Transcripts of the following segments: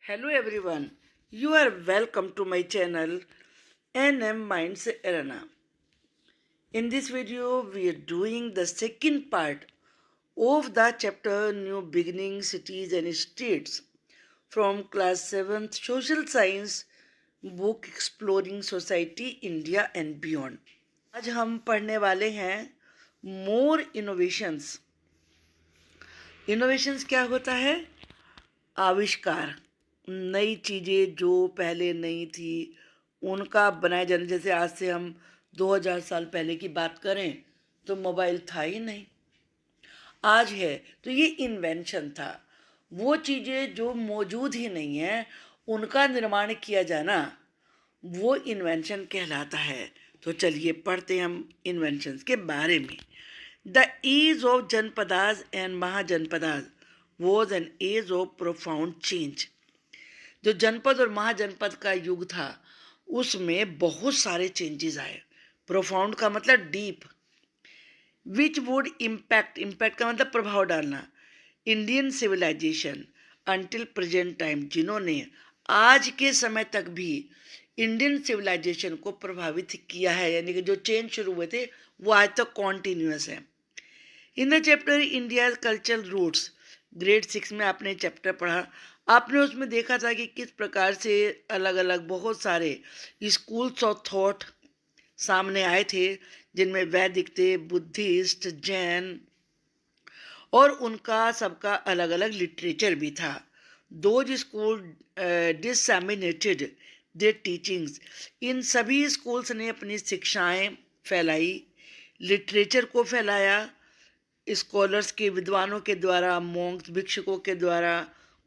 Hello everyone, you are welcome to my channel NM Minds Arena. In this video, we are doing the second part of the chapter New Beginnings, Cities and States from class 7th Social Science book Exploring Society, India and Beyond. आज हम पढ़ने वाले हैं मोर innovations. Innovations क्या होता है? आविष्कार, नई चीज़ें जो पहले नहीं थी उनका बनाए जाने। जैसे आज से हम 2000 साल पहले की बात करें तो मोबाइल था ही नहीं, आज है। तो ये इन्वेंशन था। वो चीज़ें जो मौजूद ही नहीं है उनका निर्माण किया जाना, वो इन्वेंशन कहलाता है। तो चलिए पढ़ते हैं हम इन्वेंशंस के बारे में। The age of janapadas and mahajanapadas was an age of profound change. जो जनपद और महाजनपद का युग था उसमें बहुत सारे चेंजेस आए। प्रोफाउंड का मतलब deep, which would impact, impact का मतलब प्रभाव डालना, Indian civilisation until present time, जिन्होंने आज के समय तक भी इंडियन सिविलाइजेशन को प्रभावित किया है। यानी कि जो चेंज शुरू हुए थे वो आज तक कॉन्टीन्यूअस है। In the chapter India cultural roots, grade 6 में आपने चैप्टर पढ़ा। आपने उसमें देखा था कि किस प्रकार से अलग अलग बहुत सारे स्कूल्स ऑफ थॉट सामने आए थे, जिनमें वैदिक थे, बुद्धिस्ट, जैन, और उनका सबका अलग अलग लिटरेचर भी था। दोज स्कूल डिसैमिनेटेड देयर टीचिंग्स, इन सभी स्कूल्स ने अपनी शिक्षाएं फैलाई, लिटरेचर को फैलाया, स्कॉलर्स के, विद्वानों के द्वारा, मॉन्क्स, भिक्षुकों के द्वारा,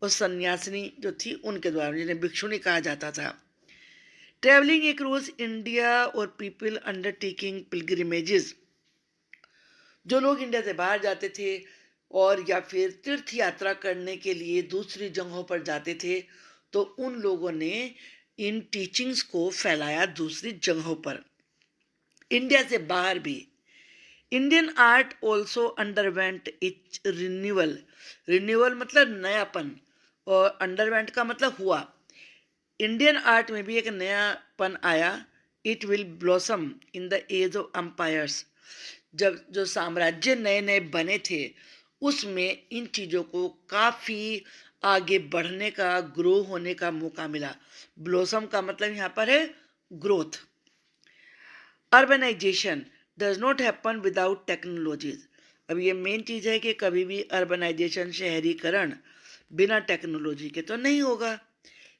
और सन्यासिनी जो थी उनके द्वारा, जिन्हें भिक्षुणी कहा जाता था। ट्रैवलिंग अक्रॉस इंडिया और पीपल अंडरटेकिंग पिलग्रिमेजेस, जो लोग इंडिया से बाहर जाते थे और या फिर तीर्थ यात्रा करने के लिए दूसरी जगहों पर जाते थे, तो उन लोगों ने इन टीचिंग्स को फैलाया दूसरी जगहों पर, इंडिया से बाहर भी। Indian art also underwent it's renewal, renewal मतलब नयापन, और अंडरवेंट का मतलब हुआ। इंडियन आर्ट में भी एक नयापन आया। It will blossom in the age of empires, जब जो साम्राज्य नए नए बने थे उसमें इन चीज़ों को काफ़ी आगे बढ़ने का, ग्रो होने का मौका मिला। ब्लॉसम का मतलब यहाँ पर है growth. Urbanisation does not happen without technologies, अब ये मेन चीज़ है कि कभी भी अर्बनाइजेशन, शहरीकरण, बिना टेक्नोलॉजी के तो नहीं होगा।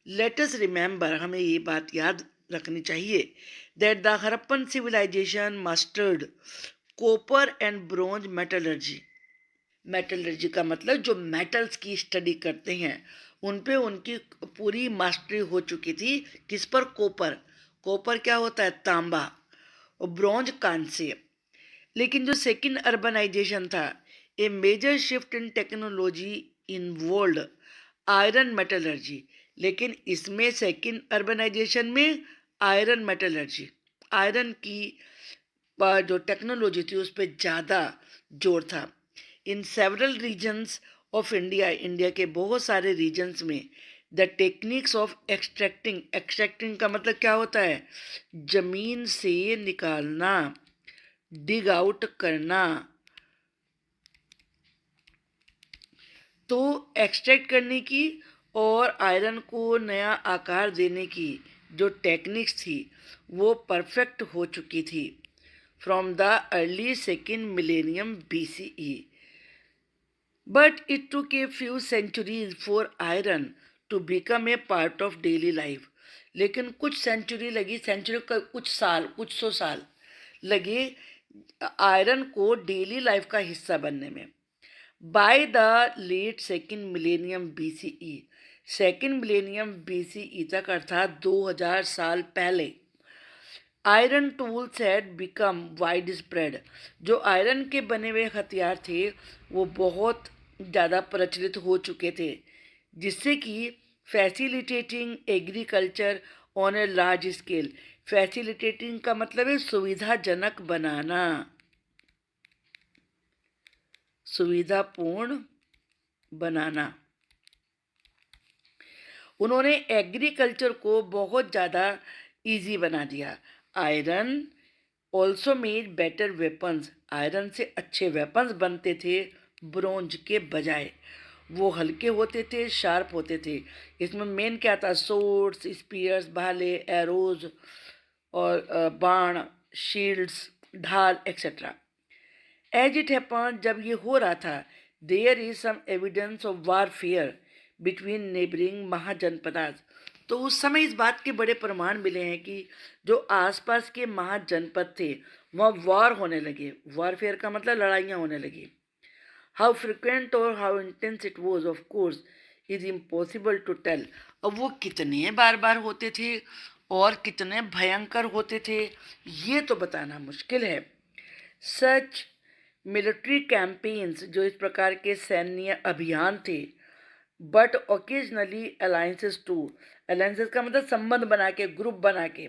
लेट अस रिमेंबर, हमें ये बात याद रखनी चाहिए, that the Harappan civilisation mastered copper and bronze metallurgy. Metallurgy का मतलब जो मेटल्स की स्टडी करते हैं उन पे उनकी पूरी मास्टरी हो चुकी थी। किस पर? कॉपर। कॉपर क्या होता है? तांबा। और ब्रॉन्ज, कांस्य। लेकिन जो सेकंड अर्बनाइजेशन था, a major shift in technology involved iron metallurgy, लेकिन इसमें सेकंड अर्बनाइजेशन में आयरन मेटलर्जी, आयरन की जो टेक्नोलॉजी थी उस पर ज़्यादा जोर था। In several regions of India, India के बहुत सारे रीजन्स में, the techniques of extracting, extracting का मतलब क्या होता है? जमीन से निकालना, डिग आउट करना। तो एक्सट्रैक्ट करने की और आयरन को नया आकार देने की जो टेक्निक्स थी वो परफेक्ट हो चुकी थी from the early second millennium BCE, but it took a few centuries for iron to become a part of daily life. लेकिन कुछ सेंचुरी लगी, सेंचुरी का कुछ साल, कुछ सौ साल लगे आयरन को डेली लाइफ का हिस्सा बनने में। By the late second millennium BCE, second millennium BCE तक, अर्थात 2000 साल पहले, iron tools had become widespread, जो आयरन के बने हुए हथियार थे वो बहुत ज़्यादा प्रचलित हो चुके थे, जिससे कि facilitating agriculture on a large scale. Facilitating का मतलब है सुविधाजनक बनाना, सुविधापूर्ण बनाना। उन्होंने एग्रीकल्चर को बहुत ज़्यादा ईजी बना दिया। Iron also made better weapons, iron से अच्छे वेपन्स बनते थे ब्रोंज के बजाय। वो हल्के होते थे, शार्प होते थे। इसमें मेन क्या था, सोर्ड्स, स्पीयर्स, भाले, एरोज और बाण, शील्ड्स, ढाल एक्सेट्रा। एज इट हैपन, जब ये हो रहा था, there is some evidence of warfare between neighbouring mahajanapadas. तो उस समय इस बात के बड़े प्रमाण मिले हैं कि जो आसपास के महाजनपद थे वहाँ वॉर होने लगे। वॉरफेयर का मतलब लड़ाइयाँ होने लगी। हाउ फ्रिक्वेंट और how intense it was of course is impossible to tell. अब वो कितने बार बार होते थे और कितने भयंकर होते थे ये तो बताना मुश्किल है। सच मिलिट्री कैंपेन्स, जो इस प्रकार के सैन्य अभियान थे, but occasionally alliances too, alliances का मतलब संबंध बना के, ग्रुप बना के,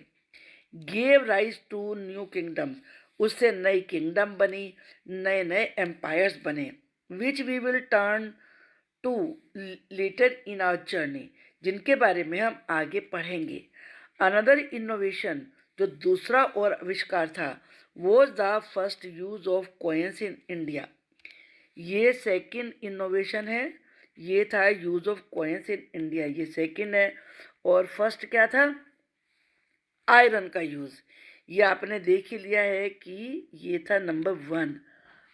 gave rise to new kingdoms, उससे नई किंगडम बनी, नए नए एम्पायर्स बने, which we will turn to later in our journey, जिनके बारे में हम आगे पढ़ेंगे। अनदर इनोवेशन, जो दूसरा और आविष्कार था, was the first use of coins in India. ये सेकंड इनोवेशन है, ये था use of coins in India, ये सेकंड है। और फर्स्ट क्या था, आयरन का यूज़। ये आपने देख ही लिया है कि ये था नंबर 1।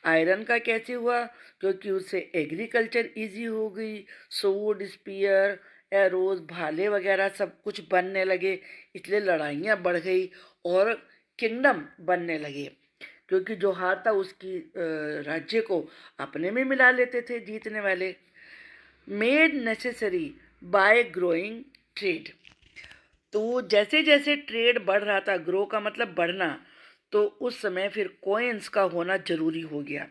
आयरन का कैसे हुआ, क्योंकि उससे एग्रीकल्चर इजी हो गई, सोड, स्पीयर, एरोज, भाले वगैरह सब कुछ बनने लगे, इसलिए लड़ाइयाँ बढ़ गई और किंगडम बनने लगे, क्योंकि जो हारता उसकी राज्य को अपने में मिला लेते थे जीतने वाले। Made necessary bye growing trade, तो जैसे जैसे ट्रेड बढ़ रहा था, ग्रो का मतलब बढ़ना, तो उस समय फिर कॉइन्स का होना जरूरी हो गया।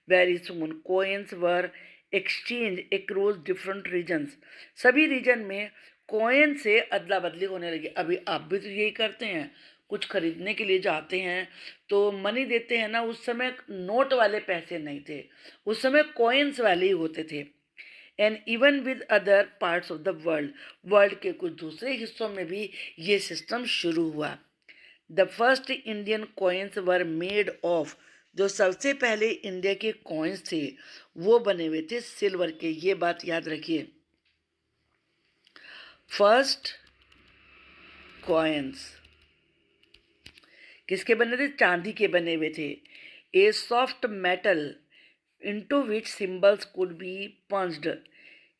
Very soon coins were exchange across different regions, सभी रीजन में कॉइन से अदला बदली होने लगी। अभी आप भी तो यही करते हैं, कुछ खरीदने के लिए जाते हैं तो मनी देते हैं ना, उस समय नोट वाले पैसे नहीं थे, उस समय कॉइन्स वाले ही होते थे। And even with other parts of the world, world के कुछ दूसरे हिस्सों में भी ये सिस्टम शुरू हुआ। The first Indian coins were made of, जो सबसे पहले इंडिया के कॉइन्स थे वो बने हुए थे सिल्वर के, ये बात याद रखिए। फर्स्ट कॉइन्स किसके बने थे, चांदी के बने हुए थे। ए soft metal into which symbols could be punched,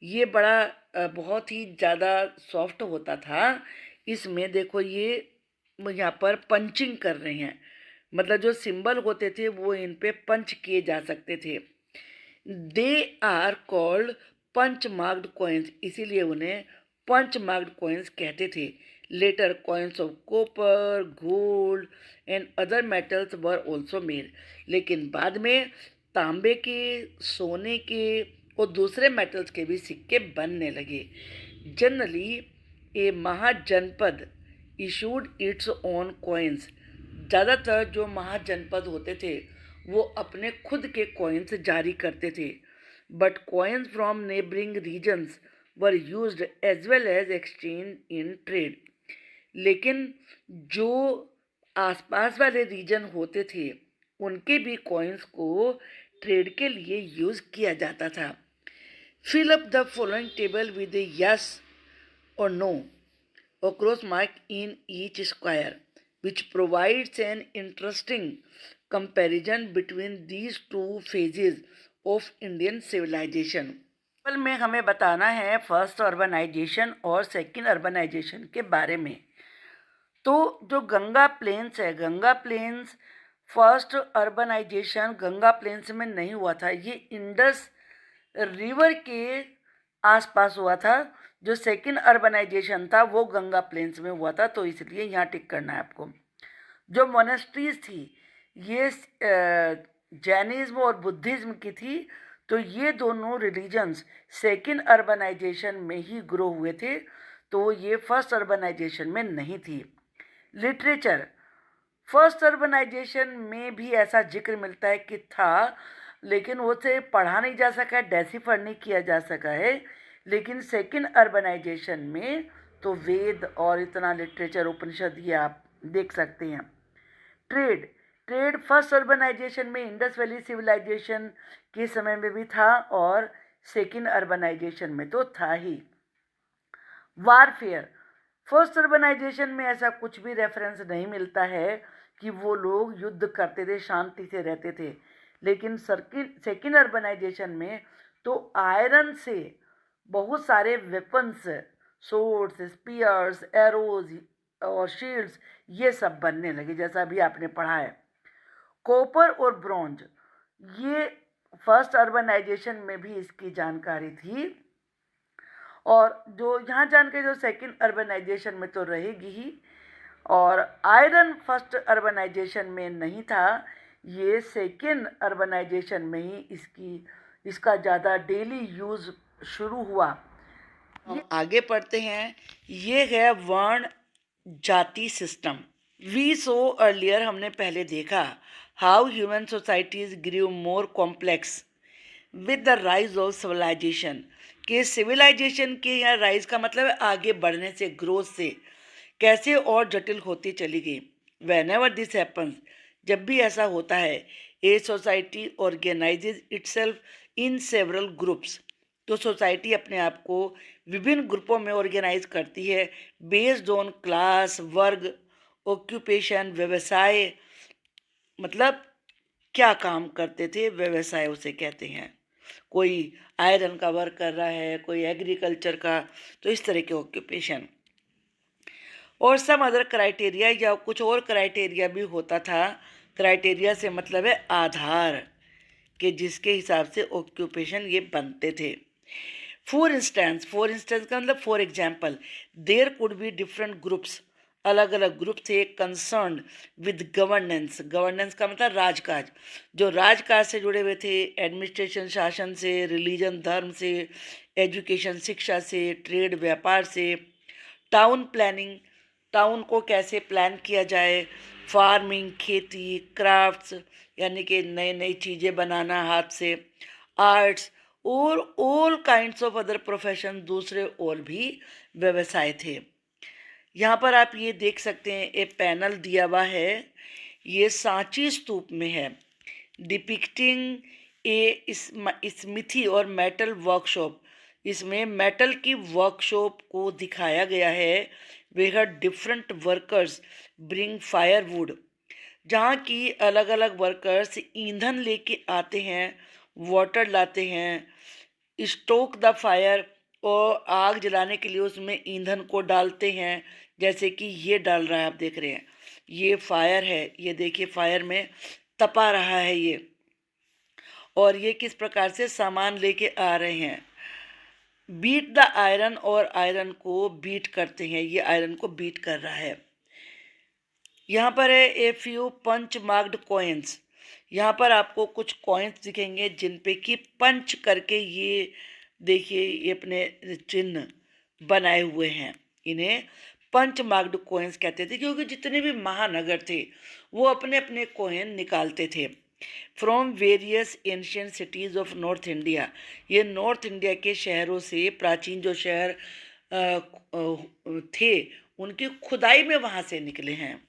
ये बड़ा बहुत ही ज़्यादा सॉफ्ट होता था। इसमें देखो ये यहाँ पर पंचिंग कर रहे हैं, मतलब जो सिंबल होते थे वो इन पे पंच किए जा सकते थे। They are called punch marked coins, इसीलिए उन्हें पंच मार्क्ड कॉइन्स कहते थे। Later coins of copper, gold and other metals were also made, लेकिन बाद में तांबे के, सोने के और दूसरे मेटल्स के भी सिक्के बनने लगे। जनरली ए महाजनपद इशूड इट्स ओन कॉइन्स, ज़्यादातर जो महाजनपद होते थे वो अपने खुद के कॉइन्स जारी करते थे। But coins from neighbouring regions were used as well as exchange in trade, लेकिन जो आसपास वाले रीजन होते थे उनके भी कॉइन्स को ट्रेड के लिए यूज़ किया जाता था। Fill up the following table with a yes और no or cross mark in each square, which provides an interesting comparison between these two phases of Indian civilization. Table में हमें बताना है फर्स्ट अर्बनाइजेशन और second urbanisation के बारे में। तो जो गंगा प्लेन्स है, Ganga plains first urbanisation Ganga plains में नहीं हुआ था, ये इंडस रिवर के आसपास हुआ था। जो सेकंड अर्बनाइजेशन था वो गंगा प्लेन्स में हुआ था, तो इसलिए यहाँ टिक करना है आपको। जो मोनेस्ट्रीज थी ये जैनिज्म और बुद्धिज्म की थी, तो ये दोनों रिलीजन्स सेकंड अर्बनाइजेशन में ही ग्रो हुए थे, तो ये फर्स्ट अर्बनाइजेशन में नहीं थी। लिटरेचर, फर्स्ट अर्बनाइजेशन में भी ऐसा जिक्र मिलता है कि था, लेकिन वो से पढ़ा नहीं जा सका, डेसिफर नहीं किया जा सका है। लेकिन सेकेंड अर्बनाइजेशन में तो वेद और इतना लिटरेचर उपनिषद ये आप देख सकते हैं। ट्रेड ट्रेड फर्स्ट अर्बनाइजेशन में इंडस वैली सिविलाइजेशन के समय में भी था और सेकेंड अर्बनाइजेशन में तो था ही। वारफेयर फर्स्ट अर्बनाइजेशन में ऐसा कुछ भी रेफरेंस नहीं मिलता है कि वो लोग युद्ध करते थे, शांति से रहते थे। लेकिन सेकेंड अर्बनाइजेशन में तो आयरन से बहुत सारे वेपन्स, सोर्ड्स, स्पीयर्स, एरोज और शील्ड्स ये सब बनने लगे, जैसा अभी आपने पढ़ा है। कॉपर और ब्रॉन्ज ये फर्स्ट अर्बनाइजेशन में भी इसकी जानकारी थी, और जो यहाँ जानकारी जो सेकेंड अर्बनाइजेशन में तो रहेगी ही। और आयरन फर्स्ट अर्बनाइजेशन में नहीं था, ये सेकेंड अर्बनाइजेशन में ही इसका ज़्यादा डेली यूज़ शुरू हुआ। हम आगे पढ़ते हैं। ये है वर्ण jati system. We so earlier हमने पहले देखा how human societies grew more complex with the rise of civilisation. कि सिविलाइजेशन के यहाँ राइज का मतलब है आगे बढ़ने से, ग्रोथ से कैसे और जटिल होती चली गई। वेन एवर दिस हैपन्स, जब भी ऐसा होता है, a society organises itself in several groups, तो सोसाइटी अपने आप को विभिन्न ग्रुपों में ऑर्गेनाइज करती है बेस्ड ऑन क्लास, वर्ग, ऑक्यूपेशन, व्यवसाय। मतलब क्या काम करते थे, व्यवसाय उसे कहते हैं। कोई आयरन का वर्क कर रहा है, कोई एग्रीकल्चर का, तो इस तरह के ऑक्यूपेशन। और सम अदर क्राइटेरिया या कुछ और क्राइटेरिया भी होता था। क्राइटेरिया से मतलब है आधार, कि जिसके हिसाब से ऑक्यूपेशन ये बनते थे। फॉर इंस्टेंस का मतलब for example, there could be different groups, अलग अलग ग्रुप थे कंसर्न विद गवर्नेंस। गवर्नेंस का मतलब राजकाज, जो राजकाज से जुड़े हुए थे, एडमिनिस्ट्रेशन शासन से, रिलीजन धर्म से, एजुकेशन शिक्षा से, ट्रेड व्यापार से, टाउन प्लानिंग, टाउन को कैसे प्लान किया जाए, फार्मिंग खेती, क्राफ्ट्स यानी कि नई नई चीज़ें बनाना हाथ से, आर्ट्स और all kinds of other profession, दूसरे और भी व्यवसाय थे। यहाँ पर आप ये देख सकते हैं, एक पैनल दिया हुआ है, ये सांची स्तूप में है, डिपिक्टिंग ए स्मिथी और मेटल वर्कशॉप। इसमें मेटल की वर्कशॉप को दिखाया गया है। Where different workers bring firewood, जहाँ की अलग अलग वर्कर्स ईंधन लेके आते हैं, वाटर लाते हैं, स्टोक द फायर, और आग जलाने के लिए उसमें ईंधन को डालते हैं। जैसे कि ये डाल रहा है, आप देख रहे हैं, ये फायर है, ये देखिए फायर में तपा रहा है ये, और ये किस प्रकार से सामान लेके आ रहे हैं। बीट द आयरन, और आयरन को बीट करते हैं, ये आयरन को बीट कर रहा है। यहाँ पर है a few punch marked coins. यहाँ पर आपको कुछ कॉइन्स दिखेंगे जिन पे कि पंच करके ये देखिए ये अपने चिन्ह बनाए हुए हैं। इन्हें पंच मार्क्ड कॉइन्स कहते थे, क्योंकि जितने भी महानगर थे वो अपने अपने कॉइन निकालते थे from various ancient cities of north India. ये नॉर्थ इंडिया के शहरों से, प्राचीन जो शहर थे उनकी खुदाई में वहाँ से निकले हैं।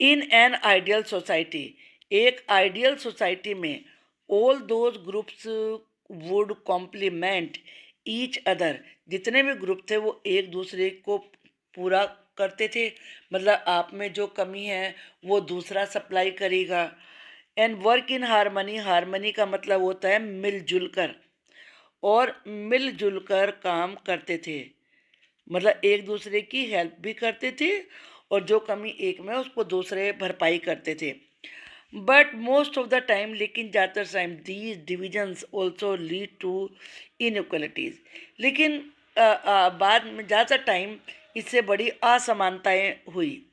इन एन आइडियल सोसाइटी, एक आइडियल सोसाइटी में all those groups would complement each other, जितने भी ग्रुप थे वो एक दूसरे को पूरा करते थे। मतलब आप में जो कमी है वो दूसरा सप्लाई करेगा। And work in harmony, harmony का मतलब होता है मिलजुल कर, और मिलजुल कर काम करते थे। मतलब एक दूसरे की हेल्प भी करते थे, और जो कमी एक में उसको दूसरे भरपाई करते थे। But most of the time, लेकिन ज़्यादातर time, these divisions also lead to inequalities. लेकिन बाद में ज़्यादातर टाइम इससे बड़ी असमानताएं हुई।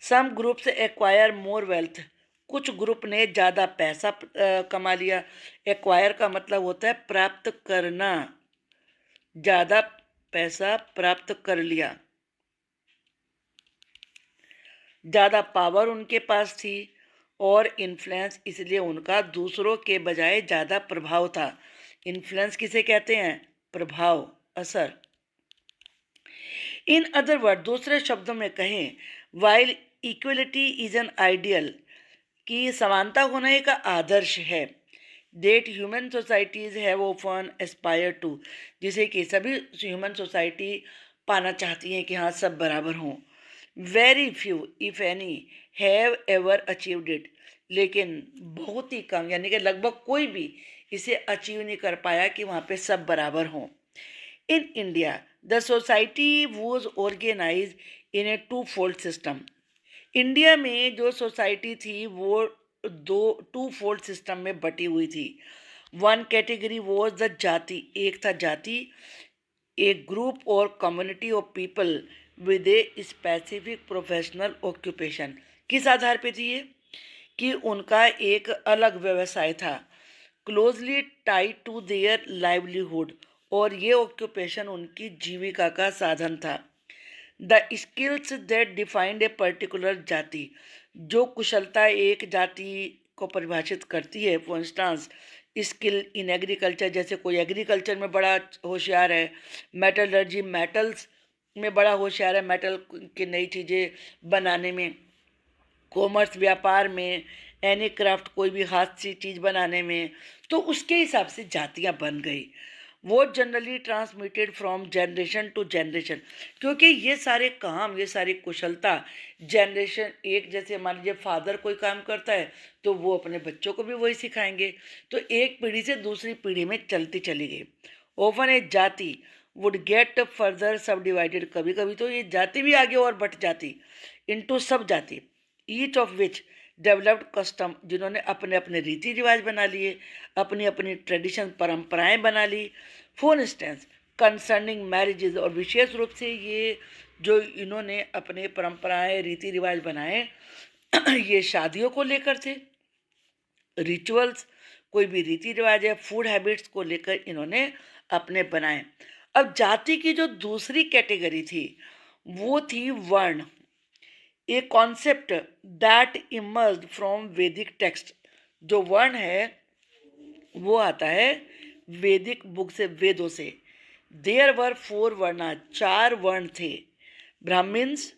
Some groups acquire more wealth, कुछ ग्रुप ने ज़्यादा पैसा कमा लिया। एक्वायर का मतलब होता है प्राप्त करना, ज़्यादा पैसा प्राप्त कर लिया, ज़्यादा पावर उनके पास थी और इन्फ्लुएंस, इसलिए उनका दूसरों के बजाय ज़्यादा प्रभाव था। इन्फ्लुएंस किसे कहते हैं? प्रभाव। असर। इन अदर वर्ड, दूसरे शब्दों में कहें, while equality is an ideal, कि समानता होना एक आदर्श है, that human societies have often aspire to, जिसे कि सभी ह्यूमन सोसाइटी पाना चाहती हैं कि हाँ सब बराबर हों, very few if any have ever achieved it, लेकिन बहुत ही कम यानी कि लगभग कोई भी इसे अचीव नहीं कर पाया कि वहाँ पे सब बराबर हों। In India the society was organise in a twofold system. India में जो सोसाइटी थी वो दो टू फोल्ड सिस्टम में बटी हुई थी। वन कैटेगरी वॉज द जाति, एक था जाति, एक ग्रुप और community of people with a specific professional occupation. किस आधार पे थी ये? कि उनका एक अलग व्यवसाय था, closely tied to their livelihood, और ये ऑक्यूपेशन उनकी जीविका का साधन था। The skills that defined a particular jati, जो कुशलता एक जाति को परिभाषित करती है, for instance skill in agriculture, जैसे कोई एग्रीकल्चर में बड़ा होशियार है, मेटलर्जी मेटल्स में बड़ा होशियार है, मेटल की नई चीज़ें बनाने में, कॉमर्स व्यापार में, एनी क्राफ्ट कोई भी हाथ से चीज़ बनाने में, तो उसके हिसाब से जातियाँ बन गई। वो generally transmitted from generation to generation, क्योंकि ये सारे काम, ये सारी कुशलता जनरेशन एक, जैसे मान लीजिए फादर कोई काम करता है तो वो अपने बच्चों को भी वही सिखाएंगे, तो एक पीढ़ी से दूसरी पीढ़ी में चलती चली गई। ओफन ए जाति वुड गेट फर्दर सब डिवाइडेड, कभी कभी तो ये जाति भी आगे और बढ़ जाती इनटू सब जाति, each of which developed custom, जिन्होंने अपने अपने रीति रिवाज बना लिए, अपनी अपनी ट्रेडिशन परंपराएं बना ली। फॉर इंस्टेंस कंसर्निंग मैरिजेज, और विशेष रूप से ये जो इन्होंने अपने परंपराएं रीति रिवाज बनाए ये शादियों को लेकर थे, रिचुअल्स, कोई भी रीति रिवाज है, फूड हैबिट्स को लेकर इन्होंने अपने बनाए। अब जाति की जो दूसरी कैटेगरी थी वो थी वर्ण, a concept that emerged from वैदिक टेक्स्ट। जो वर्ण है वो आता है वैदिक बुक से, वेदों से। देयर वर 4 वर्णा, 4 वर्ण थे। Brahmins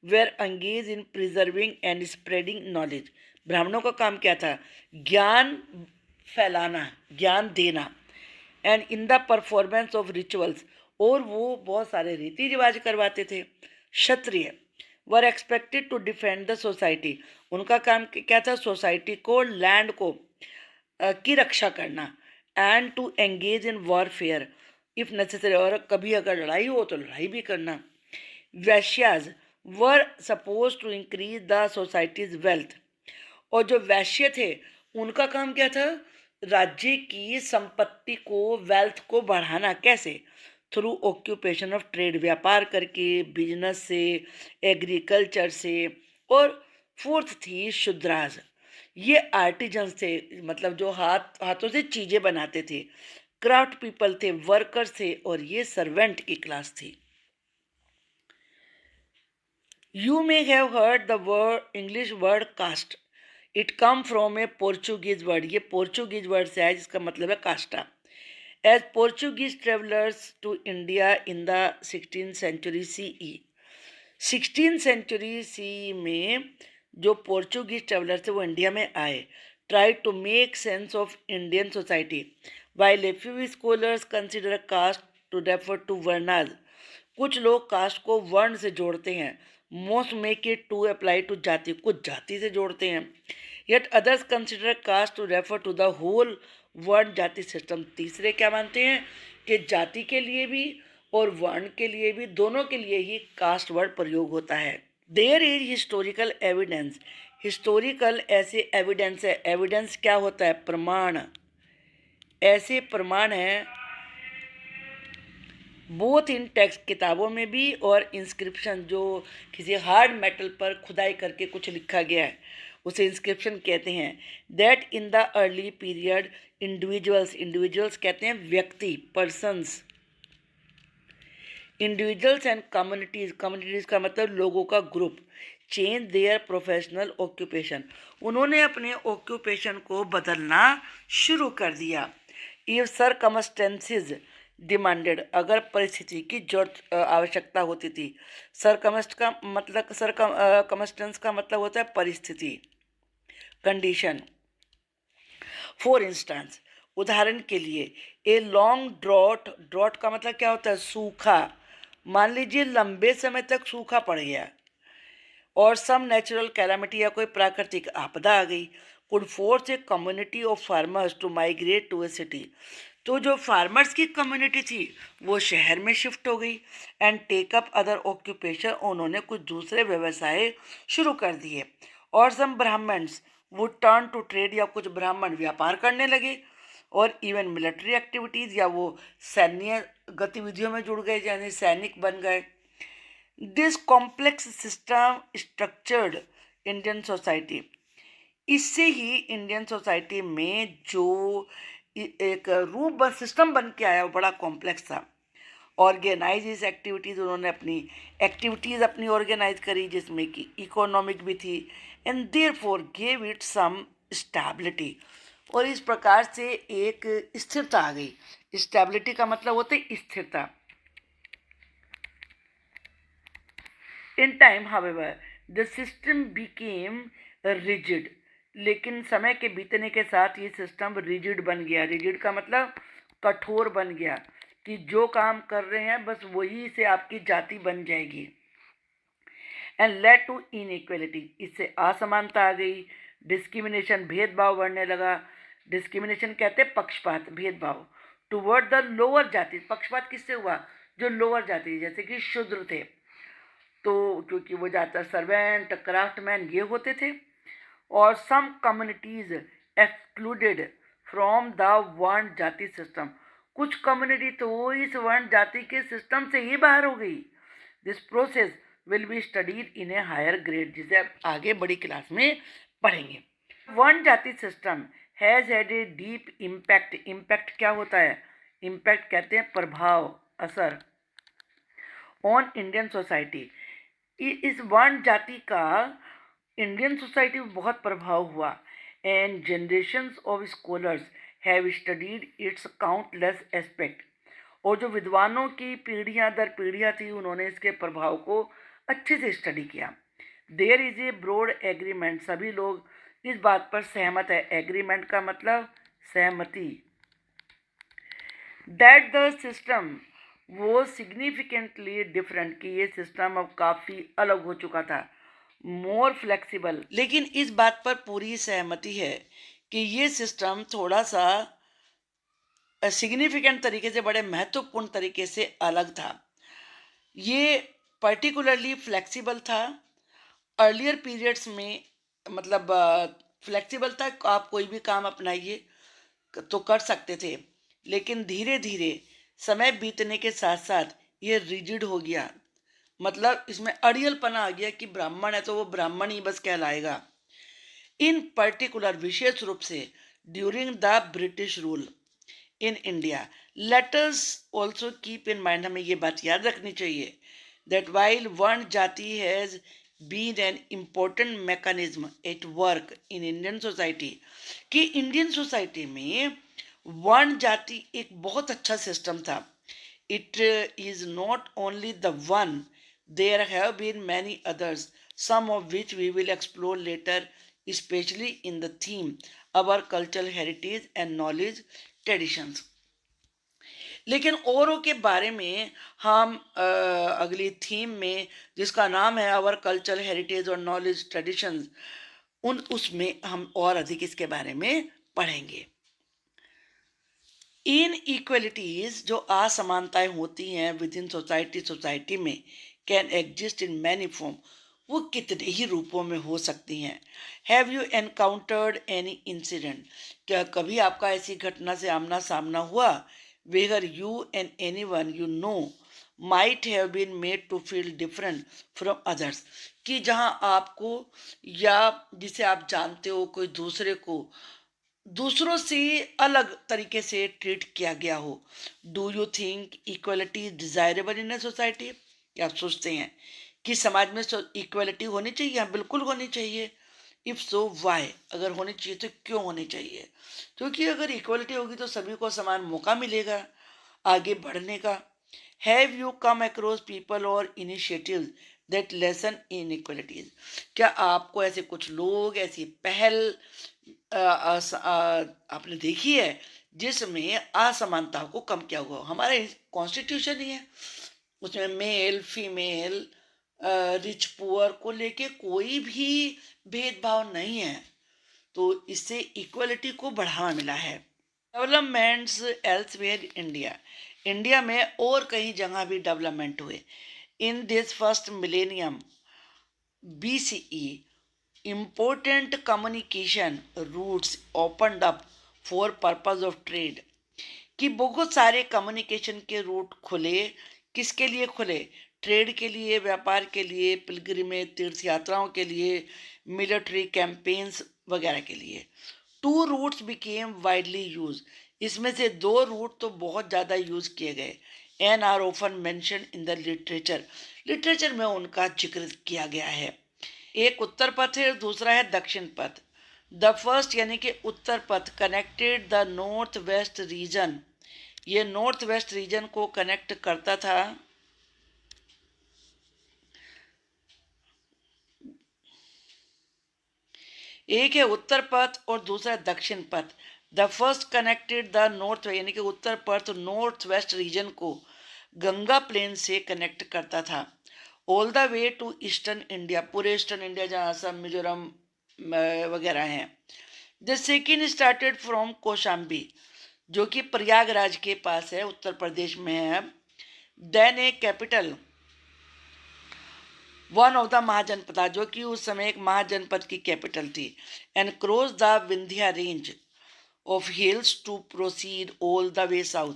were engage in preserving and spreading knowledge, ब्राह्मणों का काम क्या था? ज्ञान फैलाना, ज्ञान देना। And in the performance of rituals, और वो बहुत सारे रीति रिवाज करवाते थे। Kshatriya were expected to defend the society, उनका काम क्या था? सोसाइटी को, लैंड को की रक्षा करना। And to engage in warfare if necessary, और कभी अगर लड़ाई हो तो लड़ाई भी करना। Vaishyas were suppose to increase the society's wealth, और जो वैश्य थे उनका काम क्या था? राज्य की संपत्ति को, वेल्थ को बढ़ाना। कैसे? थ्रू ऑक्यूपेशन ऑफ ट्रेड, व्यापार करके, बिजनेस से, एग्रीकल्चर से। और फोर्थ थी शूद्राज, ये आर्टिजन्स थे, मतलब जो हाथों से चीज़ें बनाते थे। क्राफ्ट पीपल थे, वर्कर्स थे, और ये सर्वेंट की क्लास थी। You may have heard the word, English word caste, it come from a Portuguese word, ये पोर्चुगीज वर्ड से है जिसका मतलब है casta. As Portuguese travellers to India in the 16th century CE, 16th century CE में जो Portuguese traveller थे वो इंडिया में आए, try to make sense of Indian society, while a few scholars consider caste to refer to varnas, कुछ लोग caste को वर्ण से जोड़ते हैं, most make it to apply to jati, कुछ जाति से जोड़ते हैं, yet others consider caste to refer to the whole varna jati system, तीसरे क्या मानते हैं कि जाति के लिए भी और वर्ण के लिए भी, दोनों के लिए ही कास्ट वर्ड प्रयोग होता है। There is historical evidence, historical ऐसे एविडेंस है, एविडेंस क्या होता है? प्रमाण, ऐसे प्रमाण हैं बोथ इन टेक्स्ट, किताबों में भी, और इंस्क्रिप्शन, जो किसी हार्ड मेटल पर खुदाई करके कुछ लिखा गया है उसे इंस्क्रिप्शन कहते हैं। That in the early period individuals, individuals कहते हैं व्यक्ति, persons, individuals and communities, communities का मतलब लोगों का group, change their professional occupation, उन्होंने अपने ऑक्यूपेशन को बदलना शुरू कर दिया। इफ सरकमस्टेंसेस डिमांडेड, अगर परिस्थिति की जरूरत आवश्यकता होती थी। सरकमस्टेंस का मतलब होता है परिस्थिति, कंडीशन। फॉर इंस्टेंस, उदाहरण के लिए, ए लॉन्ग ड्रॉट, ड्रॉट का मतलब क्या होता है? सूखा। मान लीजिए लंबे समय तक सूखा पड़ गया, और सम नेचुरल कैलामिटी या कोई प्राकृतिक आपदा आ गई, could force a community of farmers to migrate to a city. तो जो फार्मर्स की कम्युनिटी थी वो शहर में शिफ्ट हो गई, and take up other occupation, उन्होंने कुछ दूसरे व्यवसाय शुरू कर दिए। और some Brahmins would turn to trade, या कुछ ब्राह्मण व्यापार करने लगे, और इवन मिलिट्री एक्टिविटीज़, या वो सैन्य गतिविधियों में जुड़ गए, यानी सैनिक बन गए। This complex system structured Indian society, इससे ही इंडियन सोसाइटी में जो एक रूप सिस्टम बन के आया वो बड़ा कॉम्प्लेक्स था। ऑर्गेनाइज इस एक्टिविटीज़, उन्होंने अपनी एक्टिविटीज़ अपनी ऑर्गेनाइज करी, जिसमें कि इकोनॉमिक भी थी, and therefore gave it some stability, और इस प्रकार से एक स्थिरता आ गई। स्टेबिलिटी का मतलब होता है स्थिरता। In time however the system became rigid, लेकिन समय के बीतने के साथ ये सिस्टम रिजिड बन गया। रिजिड का मतलब कठोर बन गया, कि जो काम कर रहे हैं बस वही से आपकी जाति बन जाएगी। एंड लेड टू इनइक्वलिटी, इससे असमानता आ गई। डिस्क्रिमिनेशन, भेदभाव बढ़ने लगा। डिस्क्रिमिनेशन कहते हैं पक्षपात, भेदभाव। टुवर्ड द लोअर जाति, पक्षपात किससे हुआ? जो लोअर जाति, जैसे कि शूद्र थे, तो क्योंकि वो ज़्यादातर सर्वेंट, क्राफ्टमैन ये होते थे। और सम कम्युनिटीज एक्सक्लूडेड फ्रॉम द वर्ण जाति सिस्टम, कुछ कम्युनिटी तो इस वर्ण जाति के सिस्टम से ही बाहर हो गई। This process will be studied in a higher grade, जिसे आप आगे बड़ी क्लास में पढ़ेंगे। Varna jati system has had a deep impact, impact क्या होता है? इम्पैक्ट कहते हैं प्रभाव, असर, ऑन इंडियन सोसाइटी। इस वर्ण जाति का इंडियन सोसाइटी में बहुत प्रभाव हुआ, and generations of scholars have studied it's countless aspect, और जो विद्वानों की पीढ़ियाँ दर पीढ़ियाँ थी उन्होंने इसके प्रभाव को अच्छे से स्टडी किया। There is a broad agreement, सभी लोग इस बात पर सहमत है। एग्रीमेंट का मतलब सहमति। दैट द सिस्टम वो सिग्निफिकेंटली डिफरेंट, कि ये सिस्टम अब काफ़ी अलग हो चुका था, मोर फ्लेक्सिबल। लेकिन इस बात पर पूरी सहमति है कि ये सिस्टम थोड़ा सा सिग्निफिकेंट तरीके से, बड़े महत्वपूर्ण तरीके से अलग था। ये पर्टिकुलरली फ्लेक्सिबल था। अर्लियर पीरियड्स में मतलब फ्लेक्सिबल था, आप कोई भी काम अपनाइए तो कर सकते थे, लेकिन धीरे धीरे समय बीतने के साथ साथ ये रिजिड हो गया। मतलब इसमें अड़ियलपना आ गया कि ब्राह्मण है तो वो ब्राह्मण ही बस कहलाएगा। इन पर्टिकुलर, विशेष रूप से during the British rule in India. Let us also keep in mind, हमें ये बात याद रखनी चाहिए, that while varna jati has been an important mechanism at work in Indian society, कि इंडियन सोसाइटी में वर्ण जाति एक बहुत अच्छा सिस्टम था। It is not only the one, there have been many others, some of which we will explore later, especially in the theme our cultural heritage and knowledge traditions। लेकिन औरों के बारे में हम अगली थीम में, जिसका नाम है आवर कल्चरल हेरिटेज और नॉलेज ट्रेडिशंस, उसमें हम और अधिक इसके बारे में पढ़ेंगे। इन इक्वलिटीज, जो असमानताएं होती हैं विद इन सोसाइटी में, can exist in many form, वो कितने ही रूपों में हो सकती हैं। Have you encountered any incident, क्या कभी आपका ऐसी घटना से आमना सामना हुआ, where you and anyone you know might have been made to feel different from others, कि जहाँ आपको या जिसे आप जानते हो कोई दूसरे को दूसरों से अलग तरीके से ट्रीट किया गया हो। Do you think equality is desirable in a society, क्या आप सोचते हैं कि समाज में इक्वलिटी होनी चाहिए? हाँ, बिल्कुल होनी चाहिए। इफ सो वाई, अगर होनी चाहिए तो क्यों होनी चाहिए? क्योंकि अगर इक्वलिटी होगी तो सभी को समान मौका मिलेगा। आगे बढ़ने का। Have you come across people और इनिशिएटिव्स दैट लेसन इनइक्वालिटीज? क्या आपको ऐसे कुछ लोग, ऐसी पहल आपने देखी है जिसमें असमानताओं को कम किया हुआ? हमारा कॉन्स्टिट्यूशन ही है, उसमें मेल फीमेल रिच पुअर को लेके कोई भी भेदभाव नहीं है। तो इससे इक्वलिटी को बढ़ावा मिला है। डेवलपमेंट्स एल्सवेयर इंडिया, इंडिया में और कई जगह भी डेवलपमेंट हुए। In this first millennium BCE, important communication routes opened up for purpose of trade, कि बहुत सारे कम्युनिकेशन के रूट खुले। किसके लिए खुले? ट्रेड के लिए, व्यापार के लिए, पिलग्रिमेज तीर्थ यात्राओं के लिए, मिलिट्री कैंपेन्स वगैरह के लिए। Two routes became widely use, इसमें से दो रूट तो बहुत ज़्यादा यूज किए गए। And are often mention in the literature, literature में उनका जिक्र किया गया है। एक उत्तर पथ है और दूसरा है दक्षिण पथ। द फर्स्ट यानी कि उत्तर पथ connected the north west region, ये नॉर्थ वेस्ट रीजन को कनेक्ट करता था। एक है उत्तर पथ और दूसरा दक्षिण पथ। The first connected the north, यानी कि उत्तर पथ नॉर्थ वेस्ट रीजन को गंगा प्लेन से कनेक्ट करता था। All the way to eastern India, पूरे ईस्टर्न इंडिया जहाँ असम मिजोरम वगैरह हैं। The second started from Kaushambi, जो कि प्रयागराज के पास है, उत्तर प्रदेश में है। Then a capital one of the mahajanapada, जो कि उस समय एक महाजनपद की कैपिटल थी। And cross the Vindhya range of hills to proceed all the way south,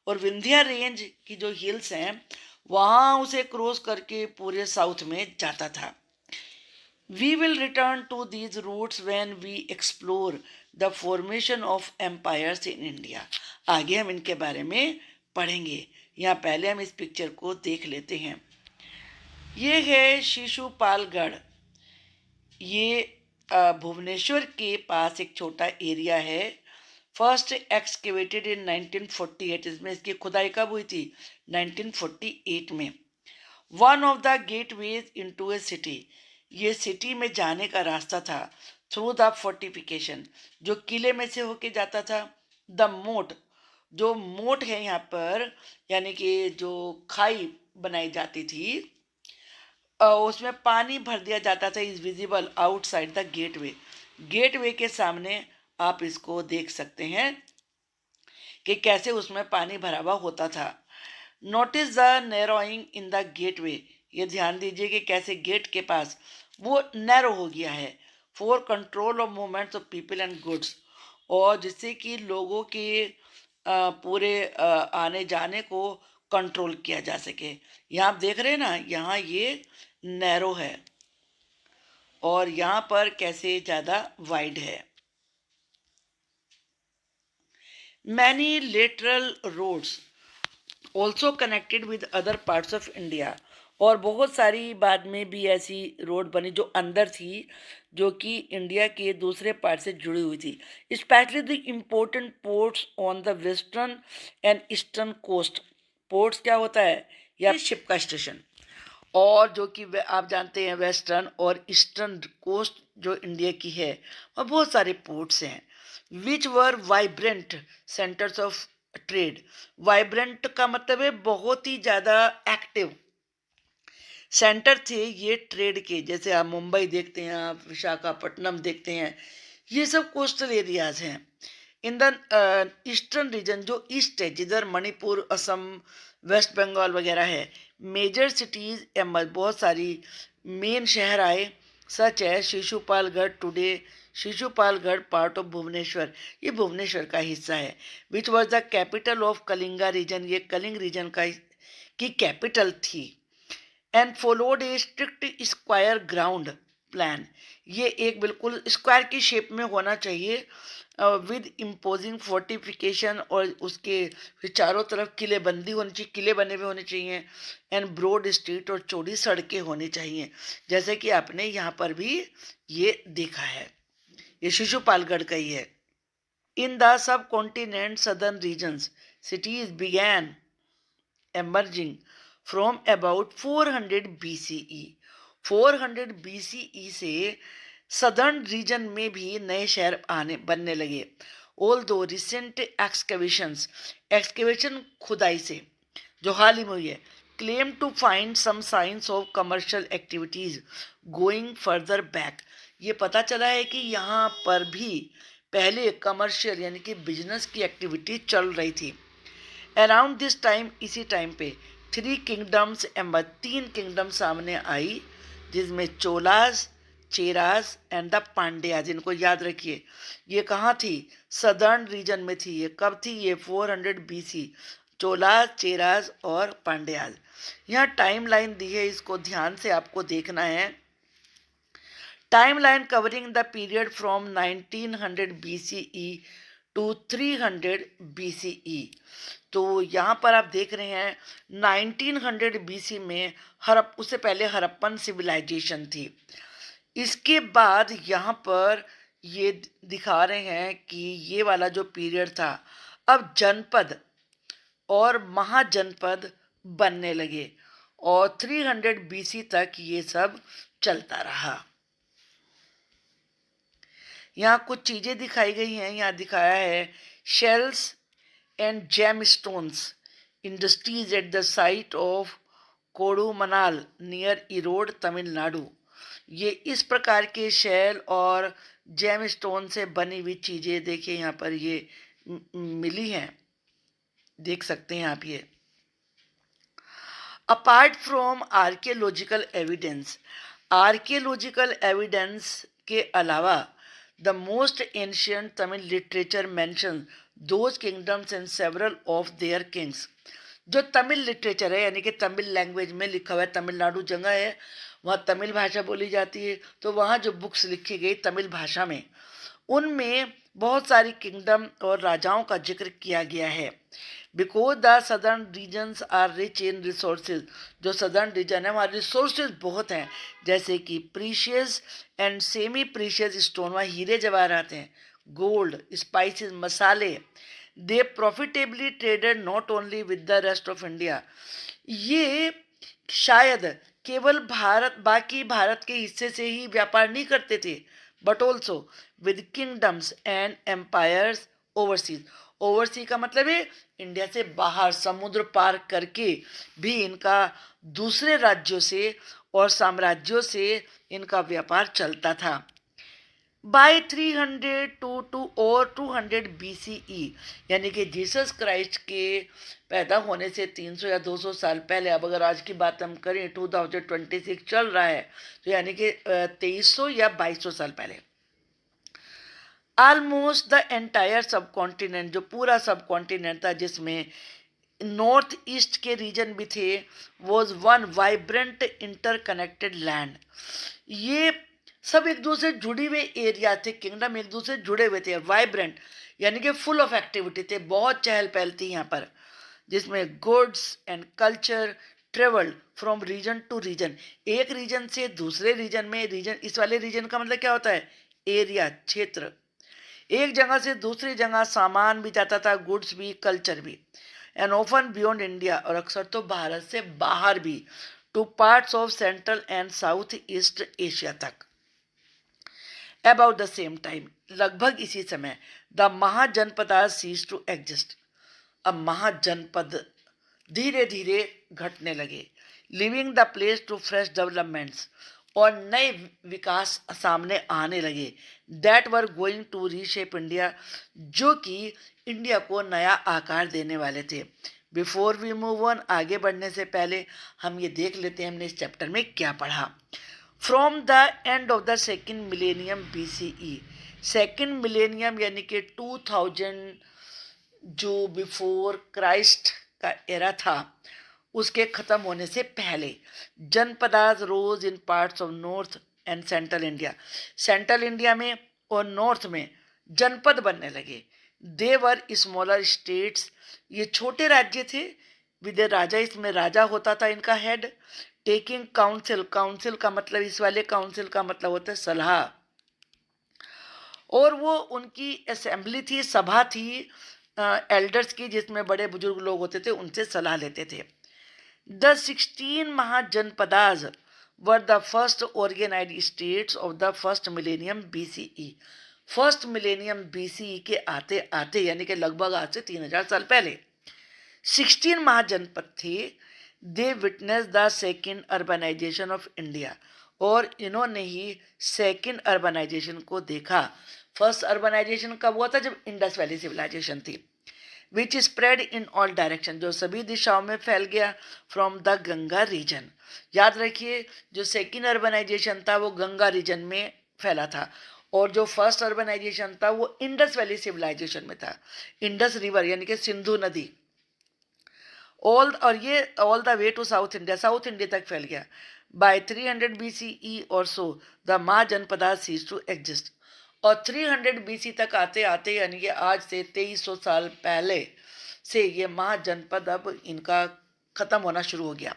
और विंध्या रेंज की जो हिल्स हैं वहाँ उसे क्रॉस करके पूरे साउथ में जाता था। We will return to these routes when we explore the formation of empires in India, आगे हम इनके बारे में पढ़ेंगे। यहाँ पहले हम इस पिक्चर को देख लेते हैं। ये है शिशुपालगढ़, ये भुवनेश्वर के पास एक छोटा एरिया है। फर्स्ट एक्सकेवेटेड इन 1948, इसमें इसकी खुदाई कब हुई थी? 1948 में। One of the gateways into A city, ये सिटी में जाने का रास्ता था। थ्रू द फोर्टिफिकेशन, जो किले में से होके जाता था। द मोट, जो मोट है यहाँ पर, यानी कि जो खाई बनाई जाती थी, उसमें पानी भर दिया जाता था। Is visible outside the gateway, gateway के सामने आप इसको देख सकते हैं कि कैसे उसमें पानी भरा हुआ होता था। Notice the narrowing in the gateway, ये ध्यान दीजिए कि कैसे गेट के पास वो नैरो हो गया है। For control of movements of people and goods, और जिससे कि लोगों के पूरे आने जाने को कंट्रोल किया जा सके। यहाँ आप देख रहे हैं ना, यहाँ ये नैरो है और यहाँ पर कैसे ज़्यादा वाइड है। Many lateral roads also connected with other parts of India, और बहुत सारी बाद में भी ऐसी रोड बनी जो अंदर थी, जो कि इंडिया के दूसरे पार्ट से जुड़ी हुई थी। Specially the important ports on the western and eastern coast. Ports क्या होता है? या शिप का स्टेशन, और जो कि आप जानते हैं वेस्टर्न और ईस्टर्न कोस्ट जो इंडिया की है वह बहुत सारे पोर्ट्स हैं। Which were vibrant centres of trade, vibrant का मतलब है बहुत ही ज़्यादा एक्टिव सेंटर थे ये ट्रेड के। जैसे आप मुंबई देखते हैं, आप विशाखापट्टनम देखते हैं, ये सब कोस्टल एरियाज हैं। इन द ईस्टर्न रीजन, जो ईस्ट है, जिधर मणिपुर, असम, वेस्ट बंगाल वगैरह है, मेजर सिटीज एमर्ज, बहुत सारी मेन शहर आए। Such as Shishupalgarh today, Shishupalgarh part of Bhubaneswar, ये भुवनेश्वर का हिस्सा है। Which was the capital of Kalinga region, ये कलिंग रीजन का की कैपिटल थी। And followed a strict square ground plan, ये एक बिल्कुल स्क्वायर की शेप में होना चाहिए, विद इम्पोजिंग फोर्टिफिकेशन, और उसके चारों तरफ किले बंदी होनी चाहिए, किले बने हुए होने चाहिए। एंड ब्रॉड स्ट्रीट, और चौड़ी सड़कें होनी चाहिए, जैसे कि आपने यहाँ पर भी ये देखा है। ये शिशुपालगढ़ का ही है। In the subcontinent southern regions, cities began emerging from about 400 BCE. 400 BCE से सदर्न रीजन में भी नए शहर बनने लगे. Although recent excavation खुदाई से जो हाल ही में हुई है, claim to find some signs of commercial activities going further back. ये पता चला है कि यहाँ पर भी पहले कमर्शियल यानी कि बिजनेस की एक्टिविटी चल रही थी. अराउंड दिस टाइम, इसी टाइम पे 3 किंगडम्स एम्बर, 3 किंगडम सामने आई, जिसमें चोलास, चेरास एंड द पांड्याज. इनको याद रखिए, ये कहाँ थी? सदर्न रीजन में थी. ये कब थी? ये 400 BC. चोलास, चेरास और पांड्याज. यहाँ टाइम लाइन दी है, इसको ध्यान से आपको देखना है. Timeline covering the period from 1900 BCE to 300 BCE. तो यहाँ पर आप देख रहे हैं 1900 BC में उससे पहले हड़प्पन सिविलाइजेशन थी. इसके बाद यहाँ पर ये दिखा रहे हैं कि ये वाला जो पीरियड था, अब जनपद और महाजनपद बनने लगे और 300 BC तक ये सब चलता रहा. यहाँ कुछ चीज़ें दिखाई गई हैं. यहाँ दिखाया है shells and gem stones industries at the site of Kodumanal near Erode, Tamil Nadu. ये इस प्रकार के शेल और जेम स्टोन से बनी हुई चीज़ें देखिए यहाँ पर ये मिली हैं, देख सकते हैं आप. ये अपार्ट फ्रॉम आर्कियोलॉजिकल एविडेंस के अलावा the most ancient Tamil literature mentions those kingdoms and several of their kings. जो तमिल लिटरेचर है यानी कि तमिल लैंग्वेज में लिखा हुआ है, तमिलनाडु जगह है, वहाँ तमिल भाषा बोली जाती है, तो वहाँ जो बुक्स लिखी गई तमिल भाषा में, उनमें बहुत सारी किंगडम और राजाओं का जिक्र किया गया है. Because the southern regions are rich in resources. जो सदर्न रीजन है वहाँ रिसोर्सेज बहुत हैं, जैसे कि precious and semi precious stone, वहाँ हीरे जवाहरात हैं, गोल्ड, स्पाइसेस, मसाले. They profitably traded not only with the rest of India. ये शायद केवल बाकी भारत के हिस्से से ही व्यापार नहीं करते थे, but also with kingdoms and empires overseas. Overseas का मतलब है इंडिया से बाहर, समुद्र पार करके भी इनका दूसरे राज्यों से और साम्राज्यों से इनका व्यापार चलता था. बाय 300 टू और 200 BCE यानी कि जीसस क्राइस्ट के पैदा होने से 300 या 200 साल पहले, अब अगर आज की बात हम करें 2026 चल रहा है, तो यानी कि 2300 या 2200 साल पहले, ऑलमोस्ट द एंटायर सब कॉन्टिनेंट, जो पूरा सब कॉन्टिनेंट था जिसमें नॉर्थ ईस्ट के रीजन भी थे, was one vibrant interconnected land. ये सब एक दूसरे जुड़ी हुए एरिया थे, किंगडम एक दूसरे जुड़े हुए थे. वाइब्रेंट यानी कि फुल ऑफ एक्टिविटी थे, बहुत चहल पहल थी यहाँ पर, जिसमें goods and culture travelled from region to region. एक रीजन से दूसरे रीजन में, रीजन इस वाले रीजन का मतलब क्या होता है? एरिया, क्षेत्र. एक जगह से दूसरी जगह सामान भी जाता था, गुड्स भी, कल्चर भी. एंड ऑफन बियॉन्ड इंडिया, और अक्सर तो भारत से बाहर भी, to parts of central and south east Asia तक. अबाउट द सेम टाइम, लगभग इसी समय, the mahajanapada cease to exist. अब महाजनपद धीरे धीरे घटने लगे. Leaving the place to fresh developments, और नए विकास सामने आने लगे. That were going to reshape India, जो कि इंडिया को नया आकार देने वाले थे. बिफोर वी मूव ऑन, आगे बढ़ने से पहले हम ये देख लेते हैं हमने इस चैप्टर में क्या पढ़ा. From the end of the second millennium BCE, second millennium यानी कि 2000 जो बिफोर क्राइस्ट का एरा था, उसके ख़त्म होने से पहले, janapadas rose in parts of north and central India. Central India में और नॉर्थ में जनपद बनने लगे. दे वर स्मॉलर स्टेट्स, ये छोटे राज्य थे. विद राजा, इसमें राजा होता था इनका हेड. टेकिंग काउंसिल, काउंसिल का मतलब, इस वाले काउंसिल का मतलब होता है सलाह, और वो उनकी असेंबली थी, सभा थी, एल्डर्स की, जिसमें बड़े बुजुर्ग लोग होते थे, उनसे सलाह लेते थे। The 16 mahajanapadas were the first organised states of the first millennium BCE। First millennium BCE के आते आते, यानी कि लगभग आज से 3000 साल पहले 16 महाजनपद थे। They witness the second urbanisation of India, और इन्होंने ही सेकेंड अर्बनाइजेशन को देखा। फर्स्ट अर्बनाइजेशन कब हुआ था? जब इंडस वैली सिविलाइजेशन थी। विच स्प्रेड इन ऑल डायरेक्शन, जो सभी दिशाओं में फैल गया। फ्रॉम द गंगा रीजन, याद रखिए जो सेकेंड अर्बनाइजेशन था वो गंगा रीजन में फैला था, और जो फर्स्ट अर्बनाइजेशन था वो इंडस वैली सिविलाइजेशन में था। इंडस रिवर यानी कि सिंधु नदी, और ये all the way to south India, south India तक फैल गया। By 300 BCE or so the mahajanapada cease to exist, और 300 BC तक आते आते, यानी कि आज से 2300 साल पहले से ये महाजनपद अब इनका ख़त्म होना शुरू हो गया।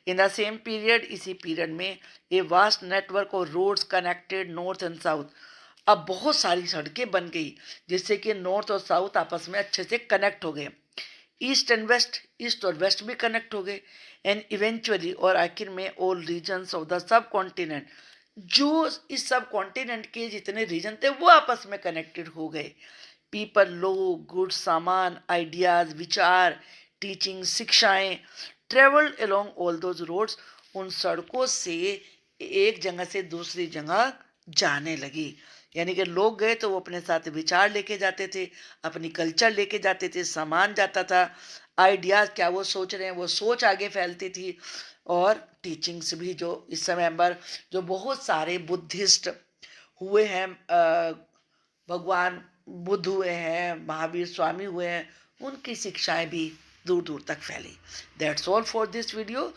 इन द सेम पीरियड, इसी पीरियड में a vast network of roads connected north and south, अब बहुत सारी सड़कें बन गई जिससे कि नॉर्थ और साउथ आपस में अच्छे से कनेक्ट हो गए। ईस्ट एंड वेस्ट, ईस्ट और वेस्ट भी कनेक्ट हो गए। एंड इवेंचुअली, और आखिर में all regions of the subcontinent, जो इस सब कॉन्टिनेंट के जितने रीजन थे वो आपस में कनेक्टेड हो गए। पीपल, लोग, गुड्स, सामान, आइडियाज, विचार, टीचिंग, शिक्षाएं travelled along all those roads, उन सड़कों से एक जगह से दूसरी जगह जाने लगी। यानी कि लोग गए तो वो अपने साथ विचार लेके जाते थे, अपनी कल्चर लेके जाते थे, सामान जाता था, आइडियाज़ क्या वो सोच रहे हैं वो सोच आगे फैलती थी, और टीचिंग्स भी, जो इस समय पर जो बहुत सारे बुद्धिस्ट हुए हैं, भगवान बुद्ध हुए हैं, महावीर स्वामी हुए हैं, उनकी शिक्षाएं भी दूर दूर तक फैली। That's all for this video.